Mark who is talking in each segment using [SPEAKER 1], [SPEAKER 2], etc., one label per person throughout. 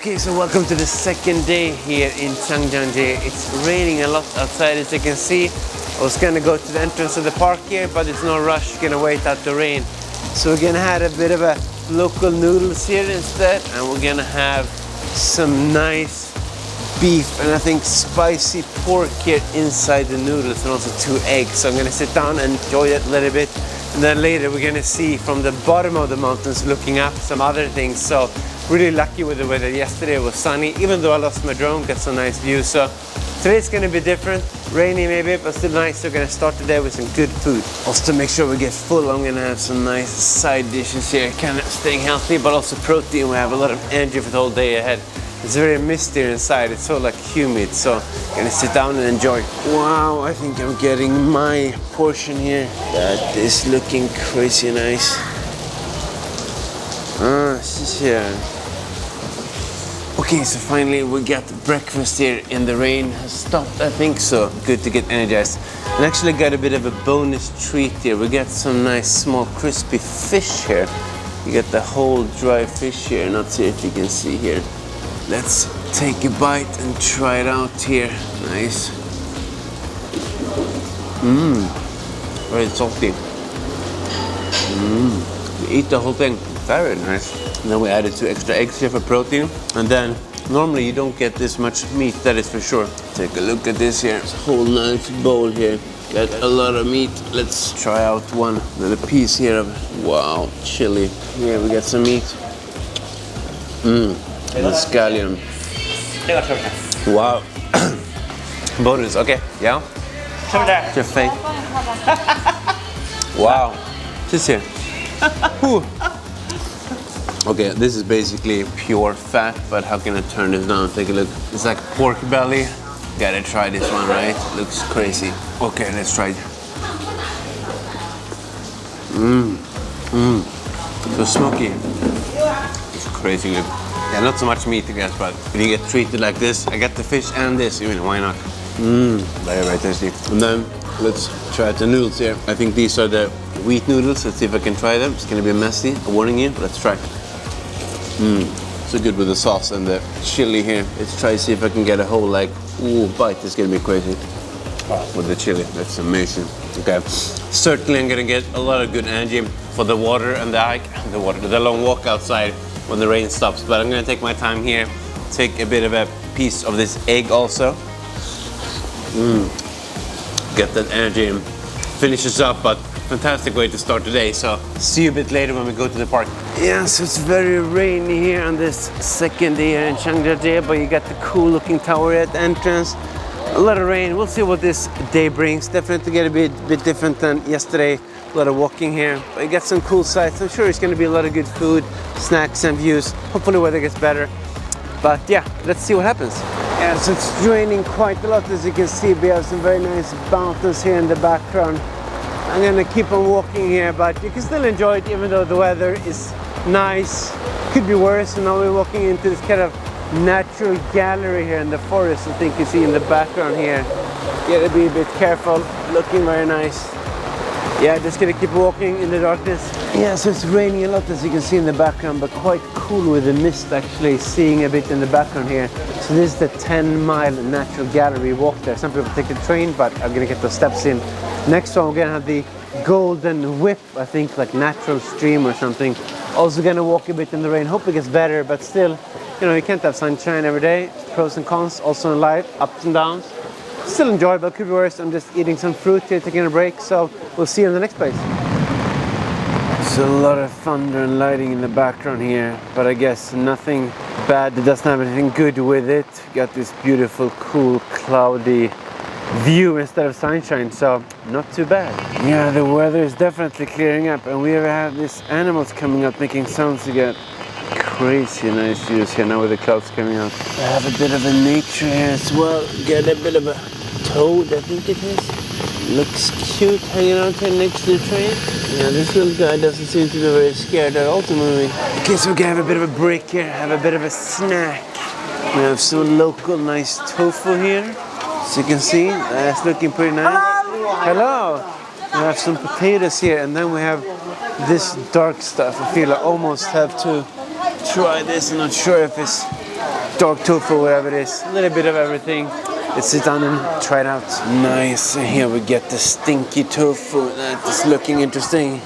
[SPEAKER 1] Okay, so welcome to the second day here in Zhangjiajie. It's raining a lot outside, as you can see. I was gonna go to the entrance of the park here, but it's no rush, gonna wait out the rain. So we're gonna have a bit of a local noodles here instead, and we're gonna have some nice beef and I think spicy pork here inside the noodles, and also 2 eggs. So I'm gonna sit down and enjoy it a little bit. And then later we're gonna see from the bottom of the mountains looking up some other things. So really lucky with the weather. Yesterday it was sunny, even though I lost my drone, got some nice views. So today's gonna be different, rainy maybe, but still nice. So we're gonna start the day with some good food. Also to make sure we get full, I'm gonna have some nice side dishes here, kind of staying healthy, but also protein. We have a lot of energy for the whole day ahead. It's very misty inside, it's so like humid, so I'm gonna sit down and enjoy. Wow, I think I'm getting my portion here. That is looking crazy nice. Yeah. Okay, so finally we got breakfast here and the rain has stopped, I think, so good to get energized. And actually got a bit of a bonus treat here. We got some nice small crispy fish here. You got the whole dry fish here, not sure if you can see here. Let's take a bite and try it out here. Nice. Very salty. We eat the whole thing. Very nice. And then we added 2 extra eggs here for protein. And then normally you don't get this much meat, that is for sure. Take a look at this here. It's a whole nice bowl here. Got a lot of meat. Let's try out one little piece here of, wow, chili. Here we got some meat. And the scallion. Wow. Bonus, okay, yeah? Your face. Wow. Just here. Okay, this is basically pure fat, but how can I turn this down? Take a look. It's like pork belly. Gotta try this one, right? Looks crazy. Okay, let's try it. So smoky. It's crazy good. Yeah, not so much meat, I guess, but if you get treated like this, I got the fish and this, I mean, why not? Very, very tasty. And then let's try the noodles here. I think these are the wheat noodles. Let's see if I can try them. It's gonna be messy, I'm warning you, but let's try. So good with the sauce and the chili here. Let's try to see if I can get a whole bite. It's gonna be crazy. With the chili, that's amazing. Okay, certainly I'm gonna get a lot of good energy for the water and the hike, the long walk outside when the rain stops. But I'm gonna take my time here, take a bit of a piece of this egg also. Get that energy and finish this up, but fantastic way to start the day. So see you a bit later when we go to the park. Yeah, so it's very rainy here on this second day here in Zhangjiajie, but you got the cool looking tower at the entrance. A lot of rain. We'll see what this day brings. Definitely get a bit different than yesterday. A lot of walking here, but you get some cool sights. I'm sure it's going to be a lot of good food, snacks and views. Hopefully weather gets better. But yeah, let's see what happens. Yeah, so it's raining quite a lot, as you can see. We have some very nice mountains here in the background. I'm gonna keep on walking here, but you can still enjoy it even though the weather is nice. Could be worse. And now we're walking into this kind of natural gallery here in the forest. I think you see in the background here. Gotta be a bit careful. Looking very nice. Yeah, just gonna keep walking in the darkness. Yeah, so it's raining a lot, as you can see in the background, but quite cool with the mist actually seeing a bit in the background here. So this is the 10-mile natural gallery walk there. Some people take the train, but I'm gonna get those steps in. Next one, we're gonna have the Golden Whip, I think like natural stream or something. Also gonna walk a bit in the rain. Hope it gets better, but still, you know, you can't have sunshine every day. Pros and cons also in life, ups and downs. Still enjoyable, could be worse. I'm just eating some fruit here, taking a break, so we'll see you in the next place. There's a lot of thunder and lighting in the background here, but I guess nothing bad that doesn't have anything good with it. Got this beautiful, cool, cloudy view instead of sunshine, so not too bad. Yeah, the weather is definitely clearing up, and we have these animals coming up making sounds again. Crazy nice views here now with the clouds coming out. I have a bit of a nature here as well. Get a bit of a toad, I think it is. Looks cute hanging out here next to the train. Yeah, this little guy doesn't seem to be very scared at all to moving. Okay, so we can have a bit of a break here, have a bit of a snack. We have some local nice tofu here. As you can see, it's looking pretty nice. Hello! We have some potatoes here, and then we have this dark stuff. I feel I almost have to try this. I'm not sure if it's dark tofu, whatever it is. A little bit of everything. Let's sit down and try it out. Nice. Here we get the stinky tofu. That is looking interesting.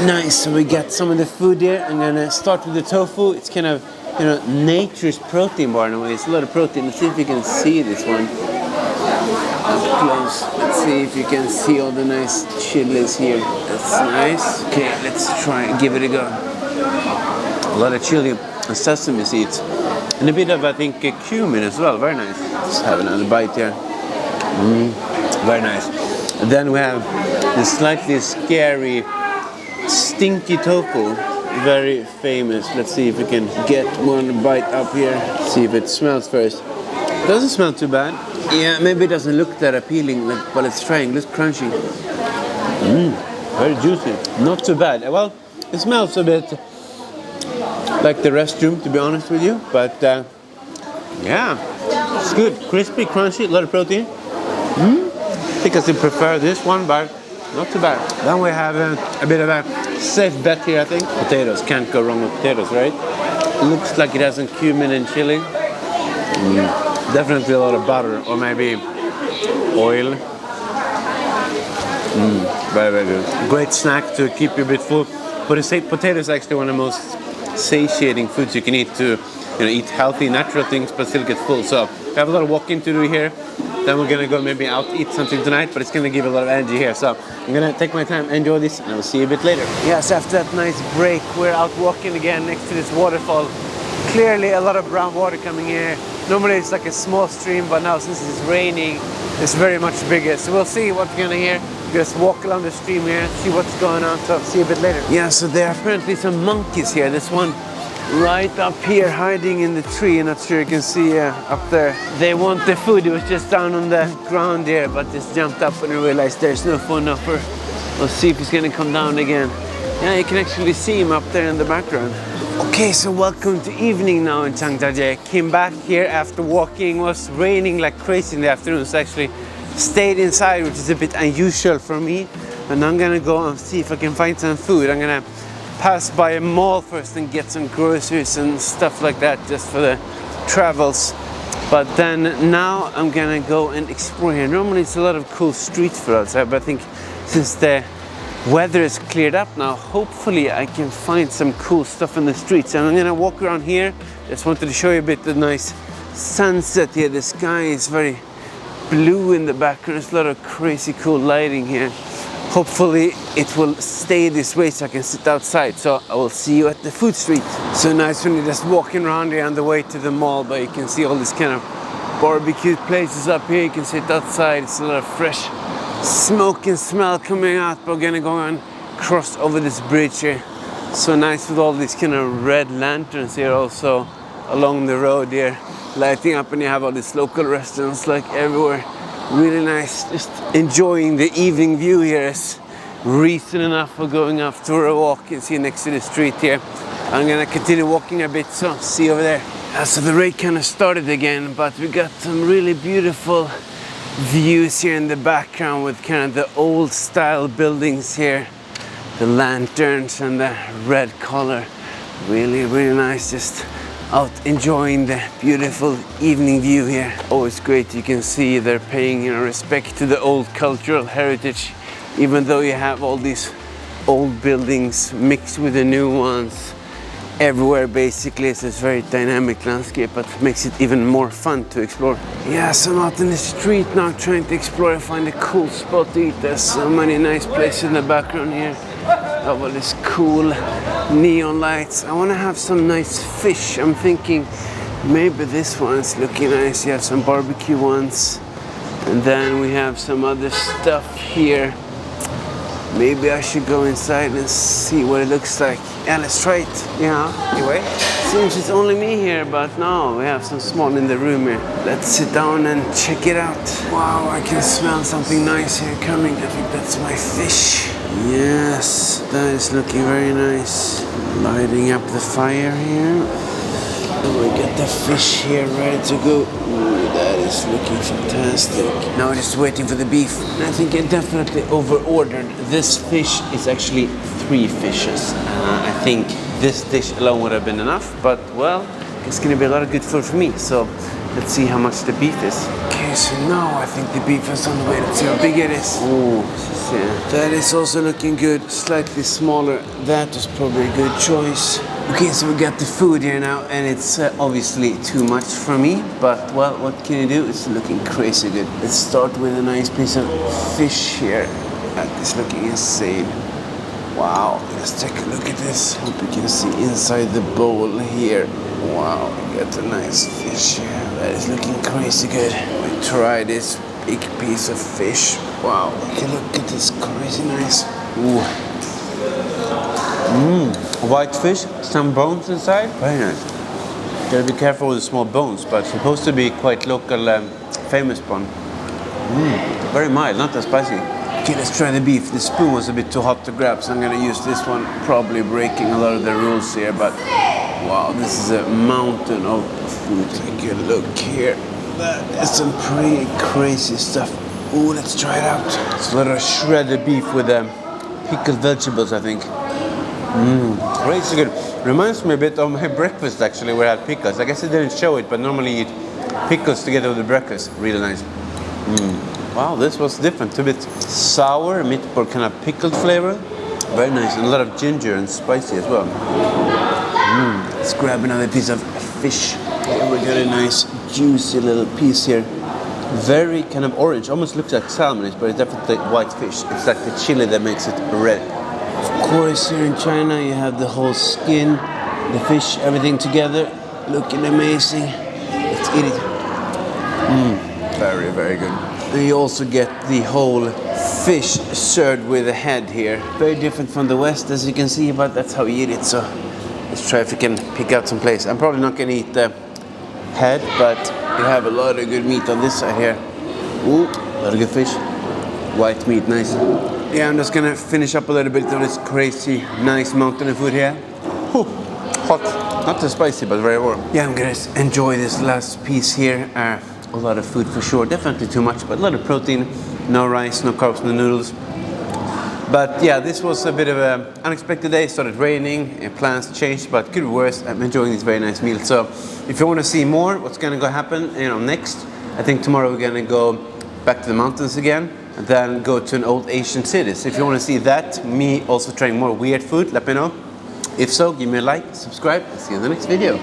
[SPEAKER 1] Nice. So we got some of the food here. I'm gonna start with the tofu. It's kind of, you know, nature's protein bar in a way. It's a lot of protein. Let's see if you can see this one up close. Let's see if you can see all the nice chilies here. That's nice. Okay, let's try and give it a go. A lot of chili and sesame seeds. And a bit of, I think, cumin as well. Very nice. Let's have another bite here. Very nice. And then we have the slightly scary stinky tofu. Very famous. Let's see if we can get one bite up here. See if it smells first. Doesn't smell too bad. Yeah, maybe it doesn't look that appealing, but let's try. It looks crunchy. Very juicy. Not too bad. Well, it smells a bit like the restroom, to be honest with you. But yeah, it's good. Crispy, crunchy, a lot of protein. I think I still prefer this one, but not too bad. Then we have a bit of a safe bet here, I think. Potatoes. Can't go wrong with potatoes, right? It looks like it has some cumin and chili. Definitely a lot of butter, or maybe oil. Very, very good. Great snack to keep you a bit full. But potato is actually one of the most satiating foods you can eat to, you know, eat healthy, natural things, but still get full. So we have a lot of walking to do here. Then we're gonna go maybe out eat something tonight, but it's gonna give a lot of energy here. So I'm gonna take my time, enjoy this, and I'll see you a bit later. Yes, after that nice break, we're out walking again next to this waterfall. Clearly a lot of brown water coming here. Normally it's like a small stream, but now since it's raining, it's very much bigger. So we'll see what we're gonna hear. Just walk along the stream here, see what's going on. So I'll see you a bit later. Yeah, so there are apparently some monkeys here. This one right up here hiding in the tree. I'm not sure you can see up there. They want the food. It was just down on the ground there, but just jumped up and realized there's no food enough for. We'll see if he's gonna come down again. Yeah, you can actually see him up there in the background. Okay, so welcome to evening now in Zhangjiajie. Came back here after walking. It was raining like crazy in the afternoon, so actually stayed inside, which is a bit unusual for me. And I'm gonna go and see if I can find some food. I'm gonna pass by a mall first and get some groceries and stuff like that just for the travels. But then now I'm gonna go and explore here. Normally it's a lot of cool street food outside, but I think since the weather is cleared up now, hopefully I can find some cool stuff in the streets. And I'm gonna walk around here. Just wanted to show you a bit the nice sunset here. The sky is very blue in the background. There's a lot of crazy cool lighting here. Hopefully it will stay this way so I can sit outside. So I will see you at the food street. So nice when you're just walking around here on the way to the mall, but you can see all these kind of barbecue places up here. You can sit outside. It's a lot of fresh smoke and smell coming out. But we're gonna go and cross over this bridge here. So nice with all these kind of red lanterns here also along the road here, lighting up, and you have all these local restaurants like everywhere. Really nice. Just enjoying the evening view here is reason enough for going off for a walk. You see next to the street here. I'm gonna continue walking a bit, so see you over there. So the rain kind of started again, but we got some really beautiful views here in the background with kind of the old style buildings here, the lanterns and the red color. Really, really nice. Just out enjoying the beautiful evening view here. Always great. You can see they're paying, you know, respect to the old cultural heritage, even though you have all these old buildings mixed with the new ones everywhere basically. So it's a very dynamic landscape, but makes it even more fun to explore. Yeah, so I'm out in the street now trying to explore and find a cool spot to eat. There's so many nice places in the background here. Got all these cool neon lights. I want to have some nice fish. I'm thinking maybe this one's looking nice. You have some barbecue ones, and then we have some other stuff here. Maybe I should go inside and see what it looks like. Yeah, let's try it. Yeah, anyway. Seems it's only me here, but no, we have some small in the room here. Let's sit down and check it out. Wow, I can smell something nice here coming. I think that's my fish. Yes, that is looking very nice. Lighting up the fire here. We get the fish here ready to go. Ooh, that is looking fantastic. Now we're just waiting for the beef. And I think I definitely over-ordered. This fish is actually 3 fishes. I think this dish alone would have been enough, but well, it's gonna be a lot of good food for me. So let's see how much the beef is. Okay, so now I think the beef is on the way. Let's see how big it is. Oh, that is also looking good. Slightly smaller. That was probably a good choice. Okay, so we got the food here now, and it's obviously too much for me, but well, what can you do? It's looking crazy good. Let's start with a nice piece of fish here. That is looking insane. Wow, let's take a look at this. Hope you can see inside the bowl here. Wow, we got a nice fish here. That is looking crazy good. We try this big piece of fish. Wow, okay, look at this, crazy nice. Ooh. White fish, some bones inside. Very nice. Gotta be careful with the small bones, but it's supposed to be quite local, famous one. Very mild, not that spicy. Okay, let's try the beef. The spoon was a bit too hot to grab, so I'm gonna use this one, probably breaking a lot of the rules here, but wow, this is a mountain of food. Take a look here. That is some pretty crazy stuff. Ooh, let's try it out. It's a lot of shredded beef with pickled vegetables, I think. Crazy good. Reminds me a bit of my breakfast actually, where I had pickles. I guess I didn't show it, but normally you eat pickles together with the breakfast. Really nice. Wow, this was different. A bit sour, meatball kind of pickled flavor. Very nice, and a lot of ginger and spicy as well. Let's grab another piece of fish. Here we got a nice juicy little piece here. Very kind of orange, almost looks like salmon, but it's definitely white fish. It's like the chili that makes it red. Of course, here in China you have the whole skin, the fish, everything together, looking amazing. Let's eat it. Very, very good. And you also get the whole fish served with a head here. Very different from the West, as you can see, but that's how you eat it. So let's try if we can pick out some place. I'm probably not gonna eat the head, but you have a lot of good meat on this side here. Ooh, a lot of good fish. White meat, nice. Yeah, I'm just gonna finish up a little bit of this crazy, nice mountain of food here. Whew, hot, not too spicy, but very warm. Yeah, I'm gonna enjoy this last piece here. A lot of food for sure, definitely too much, but a lot of protein, no rice, no carbs, no noodles. But yeah, this was a bit of an unexpected day. It started raining, plans changed, but could be worse. I'm enjoying this very nice meal. So if you want to see more, what's gonna go happen, next, I think tomorrow we're gonna go back to the mountains again, and then go to an old Asian city. So if you want to see that, me also trying more weird food, let me know. If so, give me a like, subscribe, and see you in the next video.